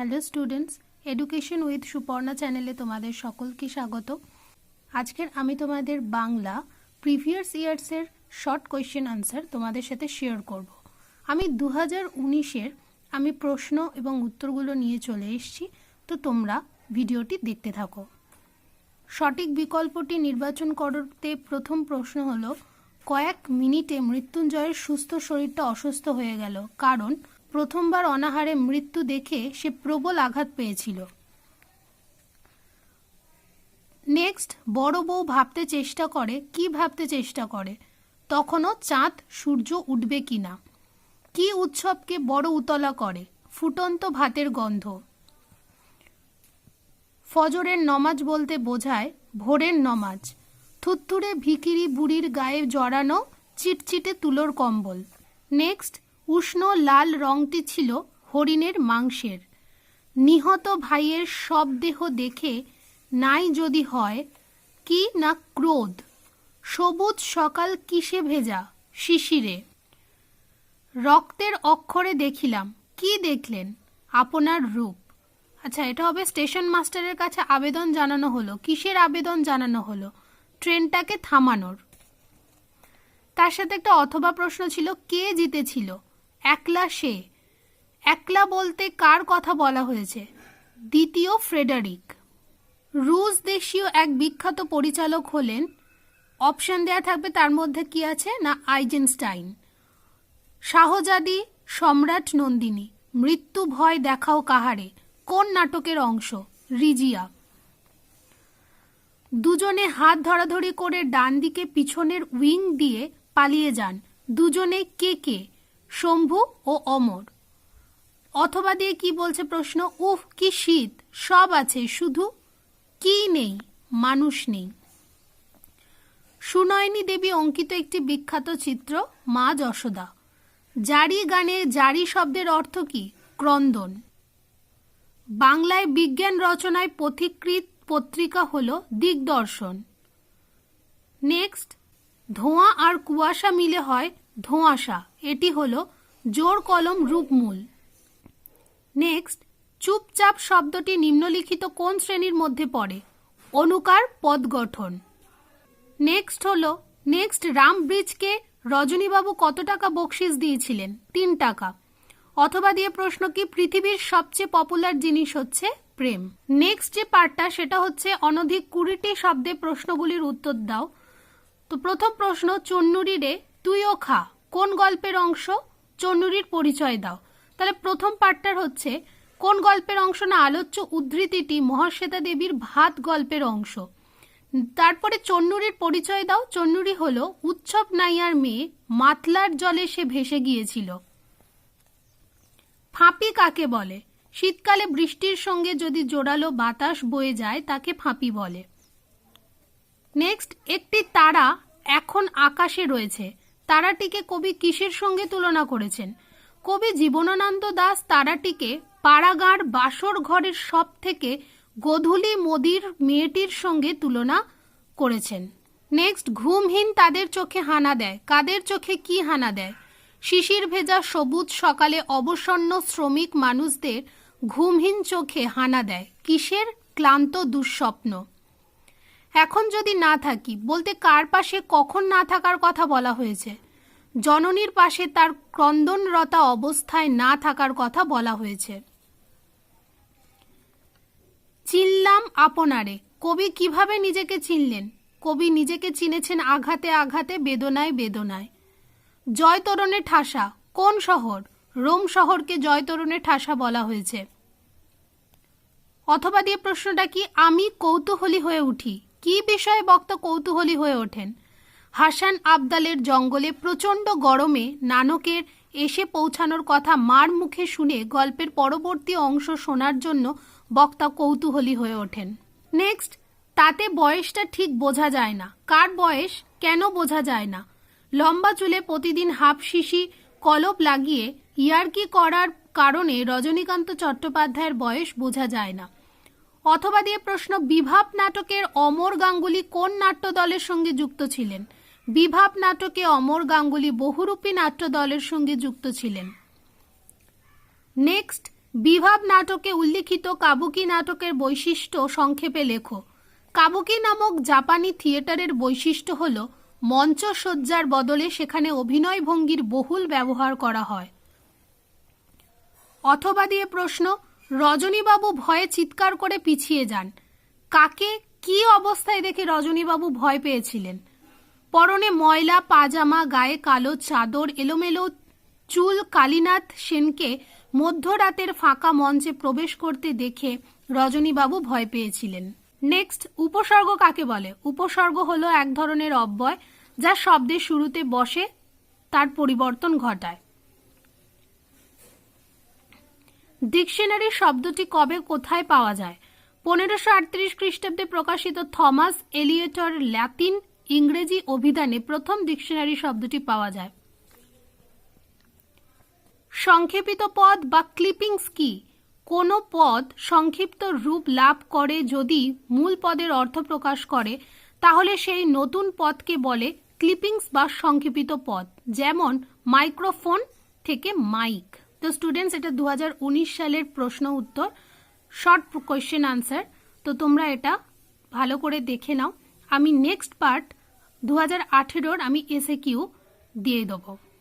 Hello students, education with Suparna চ্যানেলে তোমাদের সকলকে স্বাগত। আজকের আমি তোমাদের বাংলা প্রিভিয়াস ইয়ার্সের শর্ট কোয়েশ্চেন আনসার তোমাদের সাথে শেয়ার করব। আমি 2019-এর প্রশ্ন এবং উত্তরগুলো নিয়ে চলে এসেছি, তো তোমরা ভিডিওটি দেখতে থাকো। সঠিক বিকল্পটি নির্বাচন করতে প্রথম প্রশ্ন হলো, কয়েক মিনিটে মৃত্যুঞ্জয়ের সুস্থ শরীরটা অসুস্থ হয়ে গেল কারণ প্রথমবার অনাহারে মৃত্যু দেখে সে প্রবল আঘাত পেয়েছিল। নেক্সট, বড় বউ ভাবতে চেষ্টা করে, কি ভাবতে চেষ্টা করে? তখনও চাঁদ সূর্য উঠবে কিনা। কি উৎসবকে বড় উতলা করে? ফুটন্ত ভাতের গন্ধ। ফজরের নমাজ বলতে বোঝায় ভোরের নমাজ। থুত্থুরে ভিখিরি বুড়ির গায়ে জড়ানো চিটচিটে তুলোর কম্বল। নেক্সট, উষ্ণ লাল রংটি ছিল হরিণের মাংসের। নিহত ভাইয়ের সব দেহ দেখে নাই যদি হয় কি না ক্রোধ। সবুজ সকাল কিসে ভেজা? শিশিরে। রক্তের অক্ষরে দেখিলাম, কি দেখলেন? আপনার রূপ। আচ্ছা, এটা হবে স্টেশন মাস্টারের কাছে আবেদন জানানো হলো। কিসের আবেদন জানানো হলো? ট্রেনটাকে থামানোর। তার সাথে একটা অথবা প্রশ্ন ছিল, কে জিতেছিল? একলা সে। একলা বলতে কার কথা বলা হয়েছে? দ্বিতীয় ফ্রেডারিক। রুশ দেশীয় এক বিখ্যাত পরিচালক হলেন, অপশন দেয়া থাকবে, তার মধ্যে কি আছে না আইজেনস্টাইন। শাহজাদি, সম্রাট নন্দিনী। মৃত্যু ভয় দেখাও কাহারে কোন নাটকের অংশ? রিজিয়া। দুজনে হাত ধরাধরি করে ডান দিকে পিছনের উইং দিয়ে পালিয়ে যান। দুজনে কে কে? শম্ভু ও অমর। অথবা দিয়ে কি বলছে প্রশ্ন? উফ কি শীত, সব আছে শুধু কি নেই? মানুষ নেই। সুনয়নী দেবী অঙ্কিত একটি বিখ্যাত চিত্র মা যশোদা। জারি গানে জারি শব্দের অর্থ কি? ক্রন্দন। বাংলায় বিজ্ঞান রচনায় পথিকৃৎ পত্রিকা হলো দিগদর্শন। নেক্সট, ধোঁয়া আর কুয়াশা মিলে হয় ধোঁয়াশা, এটি হলো জোর কলম রূপমূল। নেক্সট, চুপচাপ শব্দটি নিম্নলিখিত কোন শ্রেণীর মধ্যে পড়ে? অনুকার পদ গঠন। নেক্সট, রাম ব্রিজকে রজনীবাবু কত টাকা বকশিস দিয়েছিলেন? 3 টাকা। অথবা দিয়ে প্রশ্ন কি? পৃথিবীর সবচেয়ে পপুলার জিনিস হচ্ছে প্রেম। নেক্সট যে পার্টটা সেটা হচ্ছে অনধিক 20টি শব্দে প্রশ্নগুলির উত্তর দাও। তো প্রথম প্রশ্ন, চন্নুরি রে তুইও খা কোন গল্পের অংশ? চন্নুরির পরিচয় দাও। তাহলে প্রথম পার্টটার হচ্ছে কোন গল্পের অংশ না আলোচ্য উদ্ধৃতিটি মহাশ্বেতা দেবীর ভাত গল্পের অংশ। তারপরে চন্নুরির পরিচয় দাও। চন্নুরি হলো উৎসব নাইয়ার মেয়ে, মাতলার জলে সে ভেসে গিয়েছিল। ফাঁপি কাকে বলে? শীতকালে বৃষ্টির সঙ্গে যদি জোরালো বাতাস বয়ে যায় তাকে ফাঁপি বলে। নেক্সট, একটি তারা এখন আকাশে রয়েছে। তারাটিকে কবি কিসের সঙ্গে তুলনা করেছেন? কবি জীবনানন্দ দাশ তারাটিকে পাড়াগাঁর বাসর ঘরের সব থেকে গোধূলি মোদির মেয়েটির সঙ্গে তুলনা করেছেন। নেক্সট, ঘুমহীন তাদের চোখে হানা দেয়। কাদের চোখে কি হানা দেয়? শিশির ভেজা সবুজ সকালে অবসন্ন শ্রমিক মানুষদের ঘুমহীন চোখে হানা দেয়। কিসের? ক্লান্ত দুঃস্বপ্ন। এখন যদি না থাকি বলতে কার পাশে কখন না থাকার কথা বলা হয়েছে? জননীর পাশে তার ক্রন্দনরতা অবস্থায় না থাকার কথা বলা হয়েছে। চিনলাম আপনারে, কবি কিভাবে নিজেকে চিনলেন? কবি নিজেকে চিনেছেন আঘাতে আঘাতে, বেদনায় বেদনায়। জয়তরণে ঠাসা কোন শহর? রোম শহরকে জয়তরণে ঠাসা বলা হয়েছে। অথবা দিয়ে প্রশ্নটা কি? আমি কৌতূহলী হয়ে উঠি। কি বিষয়ে বক্তা কৌতূহলী হয়ে ওঠেন? হাসান আবদালের জঙ্গলে প্রচণ্ড গরমে নানকের এসে পৌঁছানোর কথা মার মুখে শুনে গল্পের পরবর্তী অংশ শোনার জন্য বক্তা কৌতূহলী হয়ে ওঠেন। নেক্সট, তাতে বয়সটা ঠিক বোঝা যায় না। কার বয়স? কেন বোঝা যায় না? লম্বা চুলে প্রতিদিন হাফ শিশি কলপ লাগিয়ে ইয়ার্কি করার কারণে রজনীকান্ত চট্টোপাধ্যায়ের বয়স বোঝা যায় না। অথবা দিয়ে প্রশ্ন, বিভাব নাটকের অমর গাঙ্গুলি কোন নাট্য দলের সঙ্গে যুক্ত ছিলেন? বিভাব নাটকে অমর গাঙ্গুলি বহুরূপী নাট্য দলের সঙ্গে যুক্ত ছিলেন। নেক্সট, বিভাব নাটকে উল্লিখিত কাবুকি নাটকের বৈশিষ্ট্য সংক্ষেপে লেখো। কাবুকি নামক জাপানি থিয়েটারের বৈশিষ্ট্য হল মঞ্চসজ্জার বদলে সেখানে অভিনয় ভঙ্গির বহুল ব্যবহার করা হয়। অথবা দিয়ে প্রশ্ন, রজনীবাবু ভয়ে চিৎকার করে পিছিয়ে যান। কাকে কি অবস্থায় দেখে রজনীবাবু ভয় পেয়েছিলেন? পরনে ময়লা পাজামা, গায়ে কালো চাদর, এলোমেলো চুল কালীনাথ সেনকে মধ্যরাতের ফাঁকা মঞ্চে প্রবেশ করতে দেখে রজনীবাবু ভয় পেয়েছিলেন। নেক্সট, উপসর্গ কাকে বলে? উপসর্গ হলো এক ধরনের অব্যয় যা শব্দের শুরুতে বসে তার পরিবর্তন ঘটায়। ডিকশনারি শব্দটি কবে কোথায় পাওয়া যায়? 1538 খ্রিস্টাব্দে প্রকাশিত থমাস এলিয়টর ল্যাতিন ইংরেজি অভিধানে প্রথম ডিকশনারি শব্দটি পাওয়া যায়। সংক্ষেপিত পদ বা ক্লিপিংস কি? কোনো পদ সংক্ষিপ্ত রূপ লাভ করে যদি মূল পদের অর্থ প্রকাশ করে তাহলে সেই নতুন পদকে বলে ক্লিপিংস বা সংক্ষেপিত পদ। যেমন মাইক্রোফোন থেকে মাইক। তো স্টুডেন্টস, এটা 2019 সালের প্রশ্ন উত্তর, শর্ট কোয়েশ্চেন আনসার। তো তোমরা এটা ভালো করে দেখে নাও। আমি নেক্সট পার্ট 2018 আমি এসএকিউ দিয়ে দেবো।